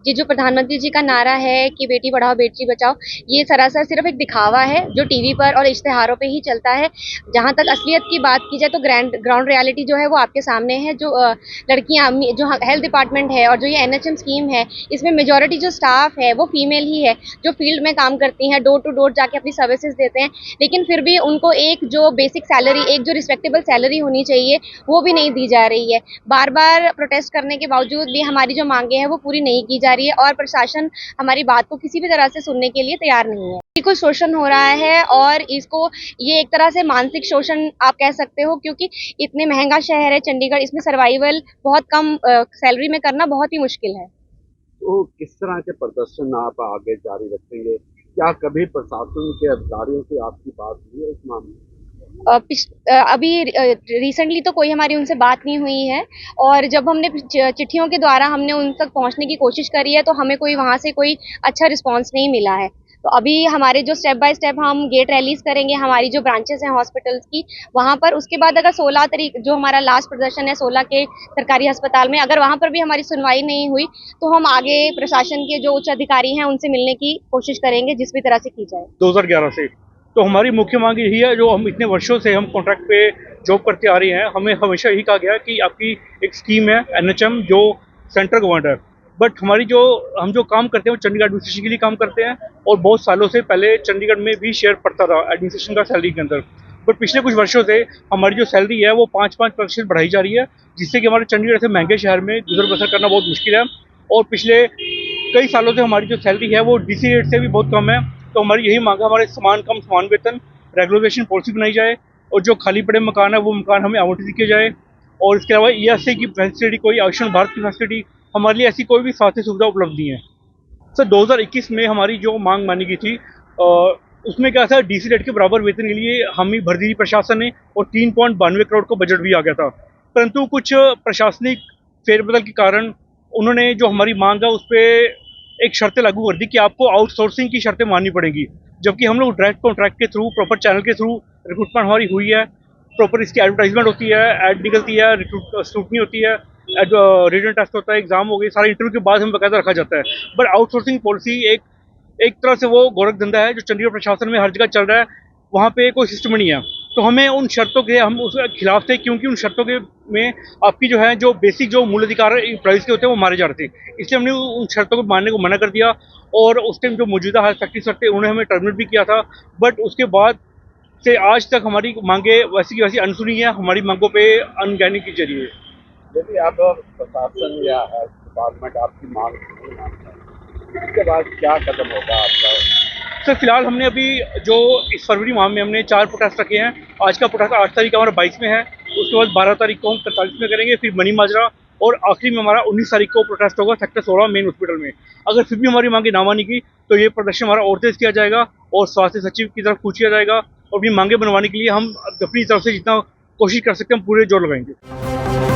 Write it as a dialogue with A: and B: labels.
A: ये जो प्रधानमंत्री जी का नारा है कि बेटी पढ़ाओ बेटी बचाओ, ये सरासर सिर्फ एक दिखावा है जो टीवी पर और इश्तेहारों पे ही चलता है। जहाँ तक असलियत की बात की जाए तो ग्राउंड रियलिटी जो है वो आपके सामने है। जो लड़कियां जो हेल्थ डिपार्टमेंट है और जो ये एनएचएम स्कीम है, इसमें मेजोरिटी जो स्टाफ है वो फीमेल ही है, जो फील्ड में काम करती हैं, डोर टू डोर जाके अपनी सर्विसेज देते हैं। लेकिन फिर भी उनको एक जो बेसिक सैलरी, एक जो रिस्पेक्टेबल सैलरी होनी चाहिए, वो भी नहीं दी जा रही है। बार बार प्रोटेस्ट करने के बावजूद भी हमारी जो मांगे हैं वो पूरी नहीं की जा रही है और प्रशासन हमारी बात को किसी भी तरह से सुनने के लिए तैयार नहीं है। को शोषण हो रहा है और इसको ये एक तरह से मानसिक शोषण आप कह सकते हो, क्योंकि इतने महंगा शहर है चंडीगढ़, इसमें सर्वाइवल बहुत कम सैलरी में करना बहुत ही मुश्किल है।
B: तो किस तरह के प्रदर्शन आप आगे जारी रखेंगे? क्या कभी प्रशासन के अधिकारियों से आपकी बात हुई है इस मामले में?
A: अभी रिसेंटली तो कोई हमारी उनसे बात नहीं हुई है, और जब हमने चिट्ठियों के द्वारा हमने उन तक पहुंचने की कोशिश करी है तो हमें कोई वहां से कोई अच्छा रिस्पांस नहीं मिला है। तो अभी हमारे जो स्टेप बाय स्टेप हम गेट रैलीज करेंगे हमारी जो ब्रांचेस हैं हॉस्पिटल्स की वहां पर, उसके बाद अगर 16 तारीख जो हमारा लास्ट प्रदर्शन है 16 के सरकारी अस्पताल में, अगर वहां पर भी हमारी सुनवाई नहीं हुई तो हम आगे प्रशासन के जो उच्च अधिकारी हैं उनसे मिलने की कोशिश करेंगे, जिस भी तरह से की जाए।
C: 2011 से तो हमारी मुख्य मांग यही है, जो हम इतने वर्षों से हम कॉन्ट्रैक्ट पे जॉब करते आ रहे हैं, हमें हमेशा यही कहा गया है कि आपकी एक स्कीम है एनएचएम जो सेंट्रल गवर्नमेंट है, बट हमारी हम जो काम करते हैं वो चंडीगढ़ एडमिनिस्ट्रेशन के लिए काम करते हैं और बहुत सालों से पहले चंडीगढ़ में भी शेयर पड़ता था एडमिनिस्ट्रेशन का सैलरी के अंदर। बट पिछले कुछ वर्षों से हमारी जो सैलरी है वो 5-5% बढ़ाई जा रही है, जिससे कि हमारे चंडीगढ़ से महंगे शहर में गुजर बसर करना बहुत मुश्किल है। और पिछले कई सालों से हमारी जो सैलरी है वो डीसी रेट से भी बहुत कम है। तो हमारी यही मांग है, हमारे समान कम समान वेतन रेगुलेशन पॉलिसी बनाई जाए और जो खाली पड़े मकान है वो मकान हमें आवंटित किए जाए। और इसके अलावा ईएसआई की फैसिलिटी, कोई आयुष्मान भारत की फैसिलिटी, हमारे लिए ऐसी कोई भी स्वास्थ्य सुविधा उपलब्ध नहीं है। सर 2021 में हमारी जो मांग मानी गई थी उसमें क्या था, डीसी रेट के बराबर वेतन के लिए हम ही भर दी प्रशासन ने और 3.92 करोड़ का बजट भी आ गया था। परंतु कुछ प्रशासनिक फेरबदल के कारण उन्होंने जो हमारी मांग है उस पर एक शर्तें लागू कर दी कि आपको आउटसोर्सिंग की शर्तें माननी पड़ेंगी, जबकि हम लोग डायरेक्ट कॉन्ट्रैक्ट के थ्रू, प्रॉपर चैनल के थ्रू रिक्रूटमेंट हमारी हुई है, प्रॉपर इसकी एडवर्टाइजमेंट होती है, एड निकलती है, स्क्रूटनी होती है, रिटन टेस्ट होता है, एग्जाम हो गई, सारे इंटरव्यू के बाद हमें बकायदा रखा जाता है। बट आउटसोर्सिंग पॉलिसी एक तरह से वो गोरख धंधा है जो चंडीगढ़ प्रशासन में हर जगह चल रहा है, वहाँ पे कोई सिस्टम नहीं है। तो हमें उन शर्तों के हम उसके खिलाफ थे, क्योंकि उन शर्तों के में आपकी जो है जो बेसिक जो मूल अधिकार एम्प्लॉइज के होते हैं वो मारे जा रहे थे, इसलिए हमने उन शर्तों को मानने को मना कर दिया। और उस टाइम जो मौजूदा हायर फैक्ट्री सर थे उन्होंने हमें टर्मिनेट भी किया था, बट उसके बाद से आज तक हमारी मांगे वैसी की वैसी अनसुनी है, हमारी मांगों पे अनगहनी की जा रही है।
B: यदि आप प्रशासन या हेल्थ डिपार्टमेंट आपकी मांग नहीं मानता, इसके बाद क्या कदम होगा आपका?
C: सर फिलहाल हमने अभी जो इस फरवरी माह में हमने 4 प्रोटेस्ट रखे हैं। आज का प्रोटेस्ट 8 तारीख का हमारा 22 में है, उसके बाद 12 तारीख को हम 43 में करेंगे, फिर मनी माजरा, और आखिरी में हमारा 19 तारीख को प्रोटेस्ट होगा सेक्टर 16 मेन हॉस्पिटल में। अगर फिर भी हमारी मांगे ना मानी गई तो ये प्रदर्शन हमारा और तेज किया जाएगा और स्वास्थ्य सचिव की तरफ पूछ किया जाएगा, और अपनी मांगे बनवाने के लिए हम अपनी तरफ से जितना कोशिश कर सकते हैं हम पूरे जोर लगाएंगे।